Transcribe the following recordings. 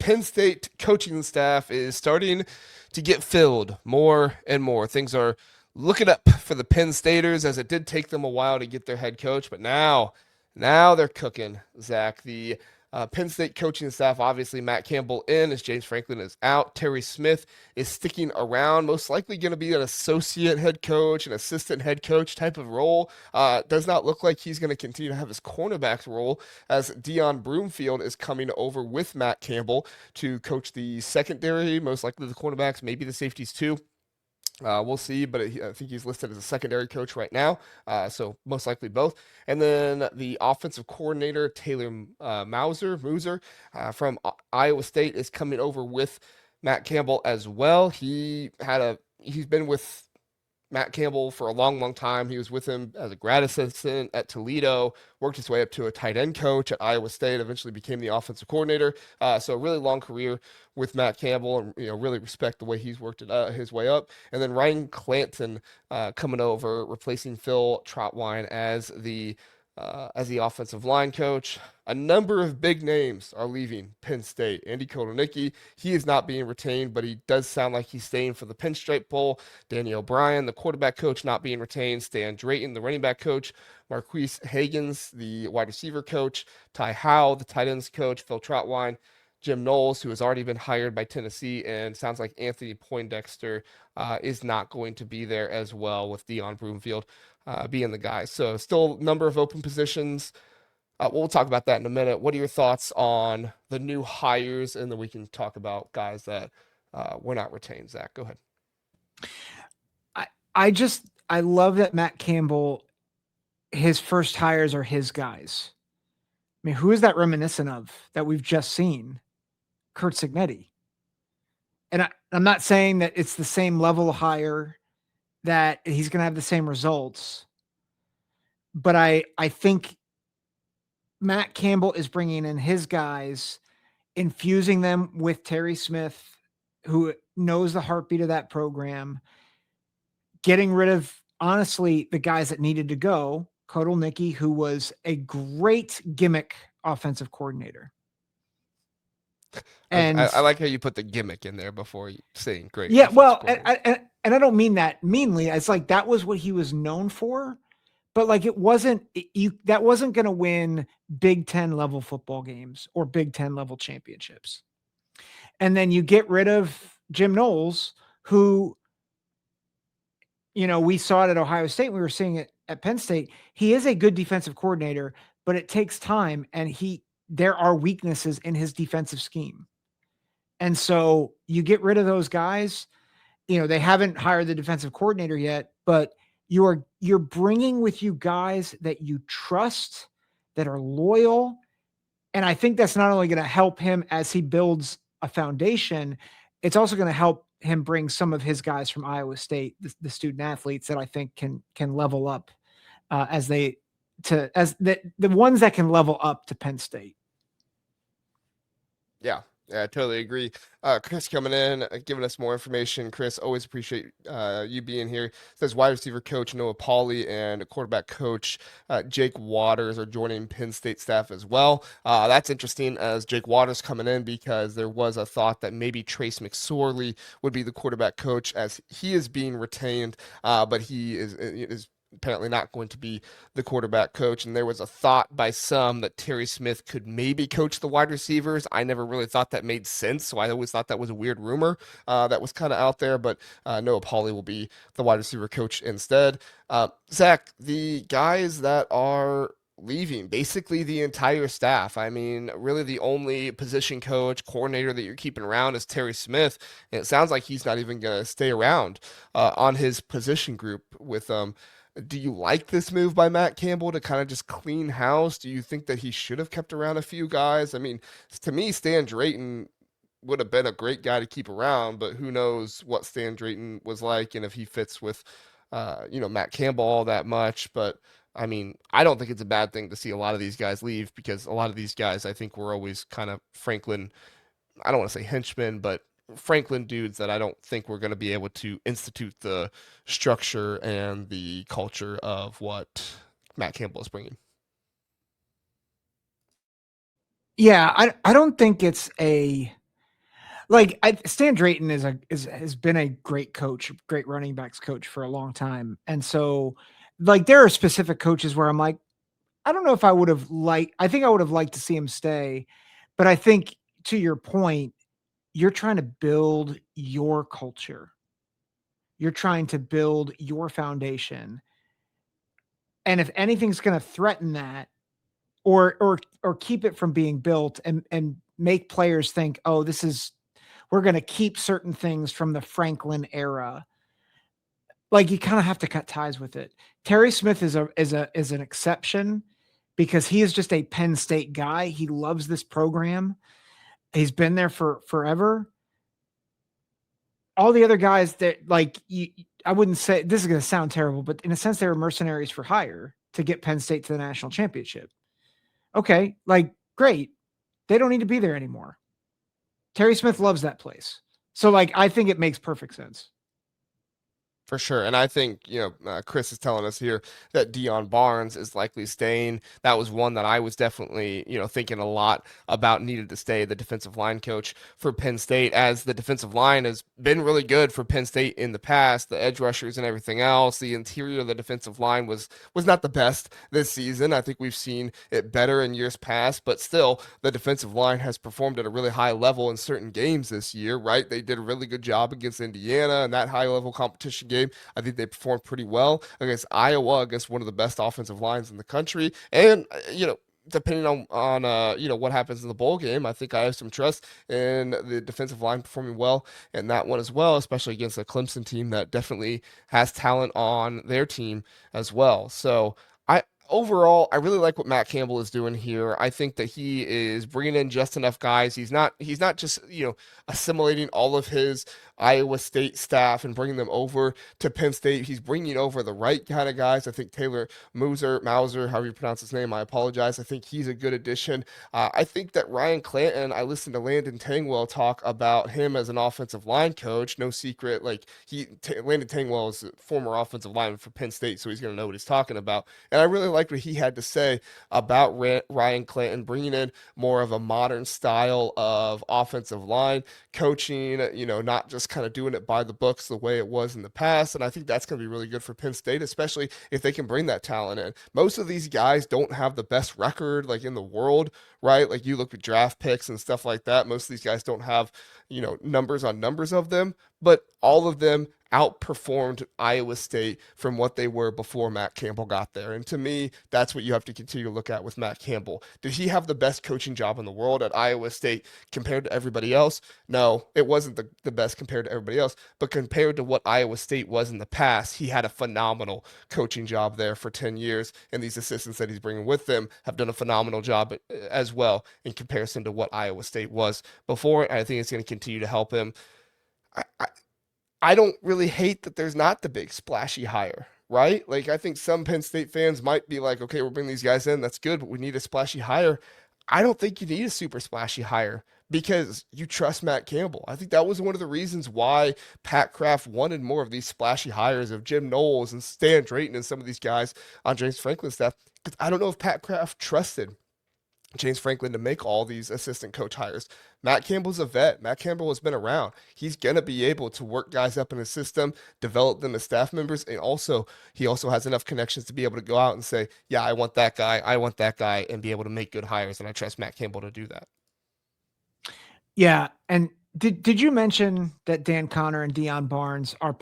Penn State coaching staff is starting to get filled more and more. Things are looking up for the Penn Staters as it did take them a while to get their head coach, but now they're cooking, Zach. The Penn State coaching staff, obviously Matt Campbell in as James Franklin is out. Terry Smith is sticking around, most likely going to be an associate head coach, an assistant head coach type of role. Does not look like he's going to continue to have his cornerbacks role as Deon Broomfield is coming over with Matt Campbell to coach the secondary, most likely the cornerbacks, maybe the safeties too. We'll see, but I think he's listed as a secondary coach right now, so most likely both. And then the offensive coordinator, Taylor Mauser from Iowa State, is coming over with Matt Campbell as well. He's been with Matt Campbell for a long, long time. He was with him as a grad assistant at Toledo, worked his way up to a tight end coach at Iowa State, eventually became the offensive coordinator. So a really long career with Matt Campbell, and really respect the way he's worked his way up. And then Ryan Clanton coming over, replacing Phil Trotwine as the offensive line coach. A number of big names are leaving Penn State. Andy Kotelnicki, he is not being retained, but he does sound like he's staying for the Pinstripe Bowl. Danny O'Brien, the quarterback coach, not being retained. Stan Drayton, the running back coach. Marquise Hagens, the wide receiver coach. Ty Howe, the tight ends coach. Phil Trotwine. Jim Knowles, who has already been hired by Tennessee, and sounds like Anthony Poindexter is not going to be there as well, with Dion Broomfield being the guy. So still a number of open positions. We'll talk about that in a minute. What are your thoughts on the new hires? And then we can talk about guys that were not retained. Zach, go ahead. I love that Matt Campbell, his first hires are his guys. I mean, who is that reminiscent of that we've just seen? Curt Cignetti. And I'm not saying that it's the same level of hire, that he's going to have the same results. But I think Matt Campbell is bringing in his guys, infusing them with Terry Smith, who knows the heartbeat of that program, getting rid of, honestly, the guys that needed to go. Kotelnicki, who was a great gimmick offensive coordinator. And I like how you put the gimmick in there before saying great. Yeah, well, and I don't mean that meanly. It's like that was what he was known for, but like that wasn't going to win Big Ten level football games or Big Ten level championships. And then you get rid of Jim Knowles, who, we saw it at Ohio State. We were seeing it at Penn State. He is a good defensive coordinator, but it takes time, and there are weaknesses in his defensive scheme. And so you get rid of those guys. They haven't hired the defensive coordinator yet, but you're bringing with you guys that you trust, that are loyal. And I think that's not only going to help him as he builds a foundation, it's also going to help him bring some of his guys from Iowa State, the student athletes that I think can level up as the ones that can level up to Penn State. Yeah, I totally agree. Chris coming in, giving us more information. Chris, always appreciate you being here. Says wide receiver coach Noah Pauley and quarterback coach Jake Waters are joining Penn State staff as well. That's interesting as Jake Waters coming in, because there was a thought that maybe Trace McSorley would be the quarterback coach as he is being retained, but he is apparently not going to be the quarterback coach. And there was a thought by some that Terry Smith could maybe coach the wide receivers. I never really thought that made sense, so I always thought that was a weird rumor that was kind of out there, but Noah Pauley will be the wide receiver coach instead. Zach, the guys that are leaving, basically the entire staff. I mean, really the only position coach, coordinator that you're keeping around is Terry Smith, and it sounds like he's not even going to stay around on his position group with Do you like this move by Matt Campbell to kind of just clean house? Do you think that he should have kept around a few guys? I mean, to me, Stan Drayton would have been a great guy to keep around, but who knows what Stan Drayton was like and if he fits with, Matt Campbell all that much. But I mean, I don't think it's a bad thing to see a lot of these guys leave, because a lot of these guys, I think, were always kind of Franklin, I don't want to say henchmen, but Franklin dudes that I don't think we're going to be able to institute the structure and the culture of what Matt Campbell is bringing. Yeah, I don't think it's Like Stan Drayton has been a great coach, great running backs coach for a long time. And so like there are specific coaches where I'm like, I don't know if I would have I think I would have liked to see him stay, but I think to your point, you're trying to build your culture. You're trying to build your foundation. And if anything's going to threaten that or keep it from being built and make players think, "Oh, we're going to keep certain things from the Franklin era." Like you kind of have to cut ties with it. Terry Smith is an exception because he is just a Penn State guy. He loves this program. He's been there for forever. All the other guys that like I wouldn't say this is going to sound terrible, but in a sense, they were mercenaries for hire to get Penn State to the national championship. Okay, like great. They don't need to be there anymore. Terry Smith loves that place. So like, I think it makes perfect sense. For sure. And I think, Chris is telling us here that Dion Barnes is likely staying. That was one that I was definitely, thinking a lot about needed to stay, the defensive line coach for Penn State, as the defensive line has been really good for Penn State in the past, the edge rushers and everything else. The interior of the defensive line was not the best this season. I think we've seen it better in years past, but still the defensive line has performed at a really high level in certain games this year, right? They did a really good job against Indiana and that high level competition game. I think they performed pretty well against Iowa, against one of the best offensive lines in the country. And, depending on what happens in the bowl game, I think I have some trust in the defensive line performing well in that one as well, especially against a Clemson team that definitely has talent on their team as well. So overall, I really like what Matt Campbell is doing here. I think that he is bringing in just enough guys. He's not just, assimilating all of his Iowa State staff and bringing them over to Penn State. He's bringing over the right kind of guys. I think Taylor Mauser, however you pronounce his name, I apologize. I think he's a good addition. I think that Ryan Clanton, I listened to Landon Tangwell talk about him as an offensive line coach. No secret, like Landon Tangwell is a former offensive lineman for Penn State, so he's going to know what he's talking about. And I really liked what he had to say about Ryan Clanton, bringing in more of a modern style of offensive line coaching, not just kind of doing it by the books the way it was in the past. And I think that's going to be really good for Penn State, especially if they can bring that talent in. Most of these guys don't have the best record like in the world, right? Like you look at draft picks and stuff like that. Most of these guys don't have, numbers on numbers of them, but all of them outperformed Iowa State from what they were before Matt Campbell got there. And to me, that's what you have to continue to look at with Matt Campbell. Did he have the best coaching job in the world at Iowa State compared to everybody else? No, it wasn't the best compared to everybody else, but compared to what Iowa State was in the past, he had a phenomenal coaching job there for 10 years. And these assistants that he's bringing with them have done a phenomenal job as well in comparison to what Iowa State was before. I think it's going to continue to help him. I don't really hate that there's not the big splashy hire, right? Like I think some Penn State fans might be like, okay, we're bringing these guys in, that's good, but we need a splashy hire. I don't think you need a super splashy hire because you trust Matt Campbell. I think that was one of the reasons why Pat Kraft wanted more of these splashy hires of Jim Knowles and Stan Drayton and some of these guys on James Franklin's staff. Because I don't know if Pat Kraft trusted James Franklin to make all these assistant coach hires. Matt Campbell's a vet. Matt Campbell has been around. He's going to be able to work guys up in his system, develop them as staff members, and he also has enough connections to be able to go out and say, yeah, I want that guy, and be able to make good hires, and I trust Matt Campbell to do that. Yeah, and did you mention that Dan Connor and Dion Barnes are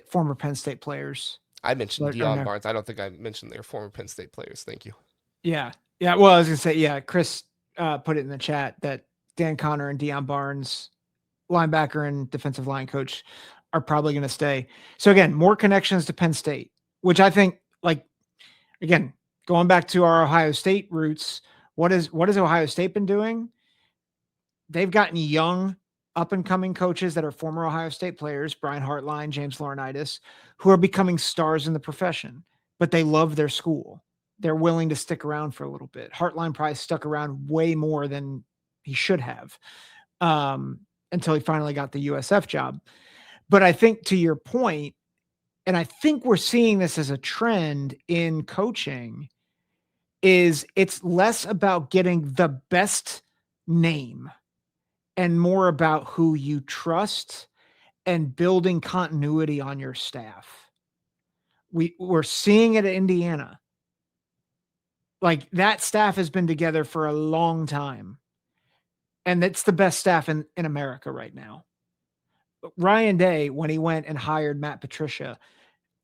former Penn State players? I mentioned Dion Barnes. I don't think I mentioned they're former Penn State players. Thank you. Yeah. Yeah. Well, I was going to say, yeah, Chris put it in the chat that Dan Connor and Dion Barnes, linebacker and defensive line coach, are probably going to stay. So again, more connections to Penn State, which I think, like, again, going back to our Ohio State roots, what has Ohio State been doing? They've gotten young, up and coming coaches that are former Ohio State players, Brian Hartline, James Laurinaitis, who are becoming stars in the profession, but they love their school. They're willing to stick around for a little bit. Hartline probably stuck around way more than he should have until he finally got the USF job. But I think to your point, and I think we're seeing this as a trend in coaching, is it's less about getting the best name and more about who you trust and building continuity on your staff. We're seeing it at Indiana. Like, that staff has been together for a long time. And it's the best staff in America right now. Ryan Day, when he went and hired Matt Patricia,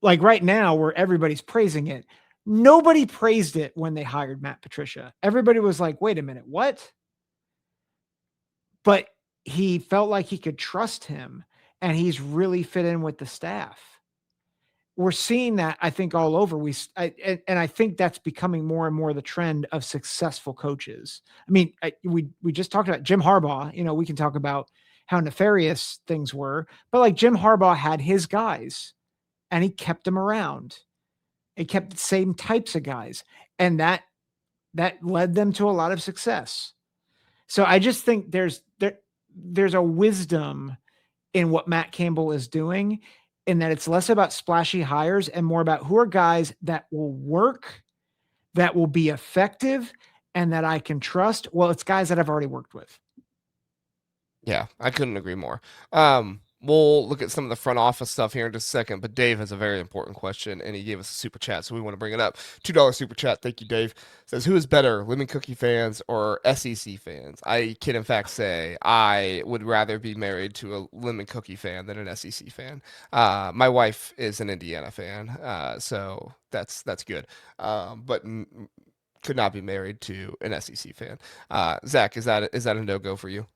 like right now where everybody's praising it, nobody praised it when they hired Matt Patricia. Everybody was like, wait a minute, what? But he felt like he could trust him, and he's really fit in with the staff. We're seeing that, I think, all over. And I think that's becoming more and more the trend of successful coaches. I mean, we just talked about Jim Harbaugh. You know, we can talk about how nefarious things were, but like Jim Harbaugh had his guys, and he kept them around. He kept the same types of guys, and that led them to a lot of success. So I just think there's a wisdom in what Matt Campbell is doing, in that it's less about splashy hires and more about who are guys that will work, that will be effective, and that I can trust. Well, it's guys that I've already worked with. Yeah, I couldn't agree more. We'll look at some of the front office stuff here in just a second, but Dave has a very important question, and he gave us a super chat, so we want to bring it up. $2 super chat. Thank you, Dave. Says, who is better, Lemon Cookie fans or SEC fans? I can, in fact, say I would rather be married to a Lemon Cookie fan than an SEC fan. My wife is an Indiana fan, so that's good. But could not be married to an SEC fan. Zach, is that a no-go for you?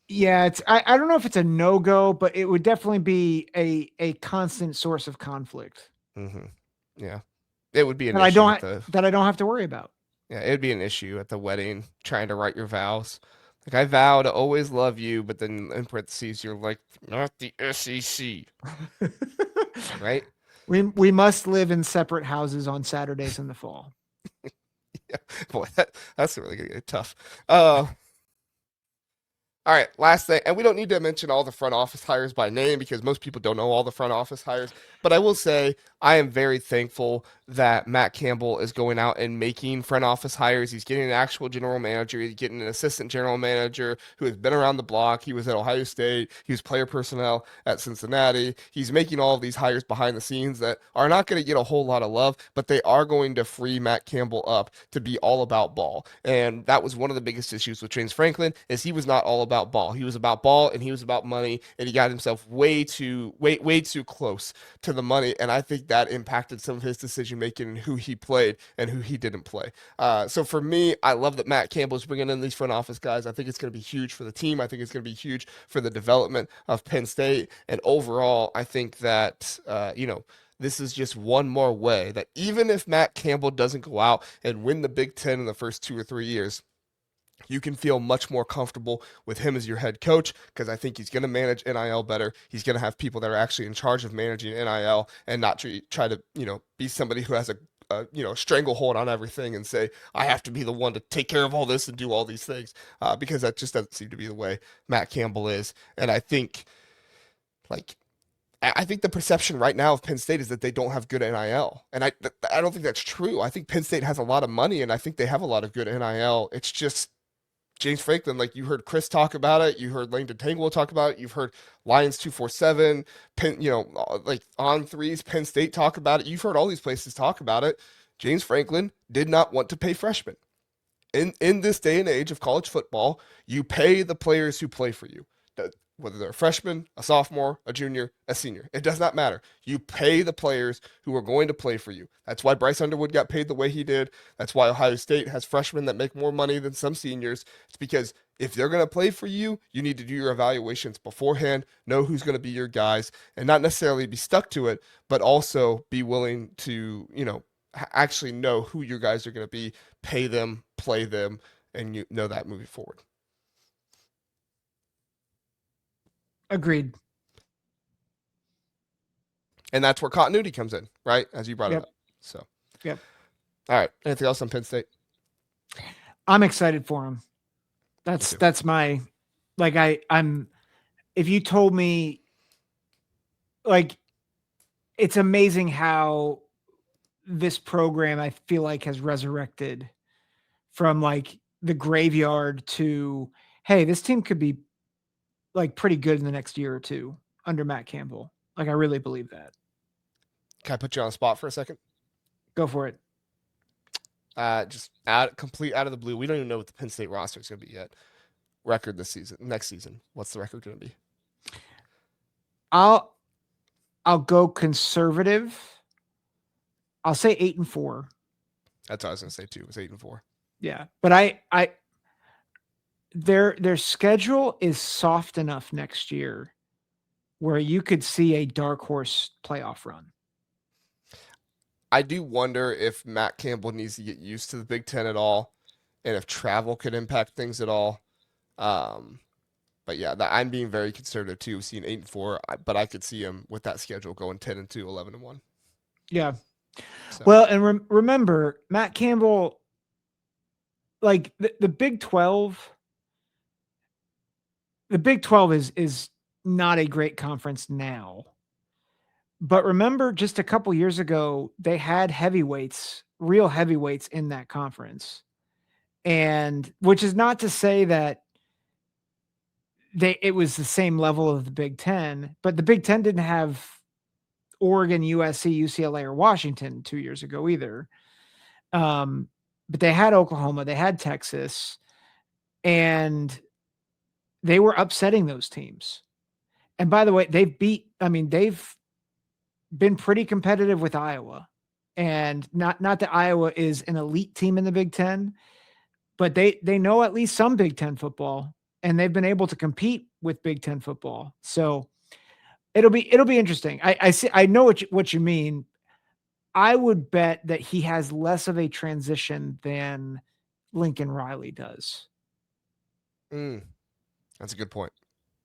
Yeah, I don't know if it's a no-go, but it would definitely be a constant source of conflict. Mm-hmm. Yeah, it would be an that issue that I don't have to worry about. Yeah, it would be an issue at the wedding trying to write your vows. Like, I vow to always love you, but then in parentheses you're like, not the SEC, right? We must live in separate houses on Saturdays in the fall. Yeah, boy, that's really gonna get tough. All right, last thing, and we don't need to mention all the front office hires by name because most people don't know all the front office hires, but I will say I am very thankful that Matt Campbell is going out and making front office hires. He's getting an actual general manager, he's getting an assistant general manager who has been around the block. He was at Ohio State, he was player personnel at Cincinnati. He's making all of these hires behind the scenes that are not going to get a whole lot of love, but they are going to free Matt Campbell up to be all about ball. And that was one of the biggest issues with James Franklin, is he was not all about ball. He was about ball and he was about money, and he got himself way too close to the money. And I think that impacted some of his decision making and who he played and who he didn't play. So for me, I love that Matt Campbell is bringing in these front office guys. I think it's going to be huge for the team. I think it's going to be huge for the development of Penn State. And overall, I think that, this is just one more way that even if Matt Campbell doesn't go out and win the Big Ten in the first 2 or 3 years, you can feel much more comfortable with him as your head coach, because I think he's going to manage NIL better. He's going to have people that are actually in charge of managing NIL and not try to, be somebody who has a stranglehold on everything and say, I have to be the one to take care of all this and do all these things, because that just doesn't seem to be the way Matt Campbell is. And I think, the perception right now of Penn State is that they don't have good NIL. And I don't think that's true. I think Penn State has a lot of money, and I think they have a lot of good NIL. It's just James Franklin, like you heard Chris talk about it, you heard Langdon Tangwell talk about it, you've heard Lions 247, Penn, like On Threes, Penn State talk about it. You've heard all these places talk about it. James Franklin did not want to pay freshmen. In this day and age of college football, you pay the players who play for you. Whether they're a freshman, a sophomore, a junior, a senior. It does not matter. You pay the players who are going to play for you. That's why Bryce Underwood got paid the way he did. That's why Ohio State has freshmen that make more money than some seniors. It's because if they're going to play for you, you need to do your evaluations beforehand, know who's going to be your guys, and not necessarily be stuck to it, but also be willing to, actually know who your guys are going to be, pay them, play them, and you know that moving forward. Agreed. And that's where continuity comes in, right? As you brought it up. So, yep. All right. Anything else on Penn State? I'm excited for him. That's my, I'm, if you told me, it's amazing how this program, I feel like, has resurrected from like the graveyard to, hey, this team could be like pretty good in the next year or two under Matt Campbell. Like I really believe that. Can I put you on the spot for a second? Go for it. Just complete out of the blue. We don't even know what the Penn State roster is going to be yet. Record this season, next season. What's the record going to be? I'll go conservative. I'll say 8-4. That's what I was going to say too. It was 8-4. Yeah, but their schedule is soft enough next year where you could see a dark horse playoff run. I do wonder if Matt Campbell needs to get used to the Big Ten at all, and if travel could impact things at all. But yeah, I'm being very conservative too. Seeing 8-4, but I could see him with that schedule going 10-2, 11-1. Yeah. So. Well, and remember, Matt Campbell, like the Big 12. The Big 12 is not a great conference now. But remember, just a couple years ago, they had heavyweights, real heavyweights in that conference. And which is not to say that it was the same level of the Big Ten, but the Big Ten didn't have Oregon, USC, UCLA, or Washington 2 years ago either. But they had Oklahoma, they had Texas, and they were upsetting those teams. And by the way, they've been pretty competitive with Iowa, and not that Iowa is an elite team in the Big Ten, but they know at least some Big Ten football, and they've been able to compete with Big Ten football. So it'll be interesting. I know what you mean. I would bet that he has less of a transition than Lincoln Riley does. That's a good point.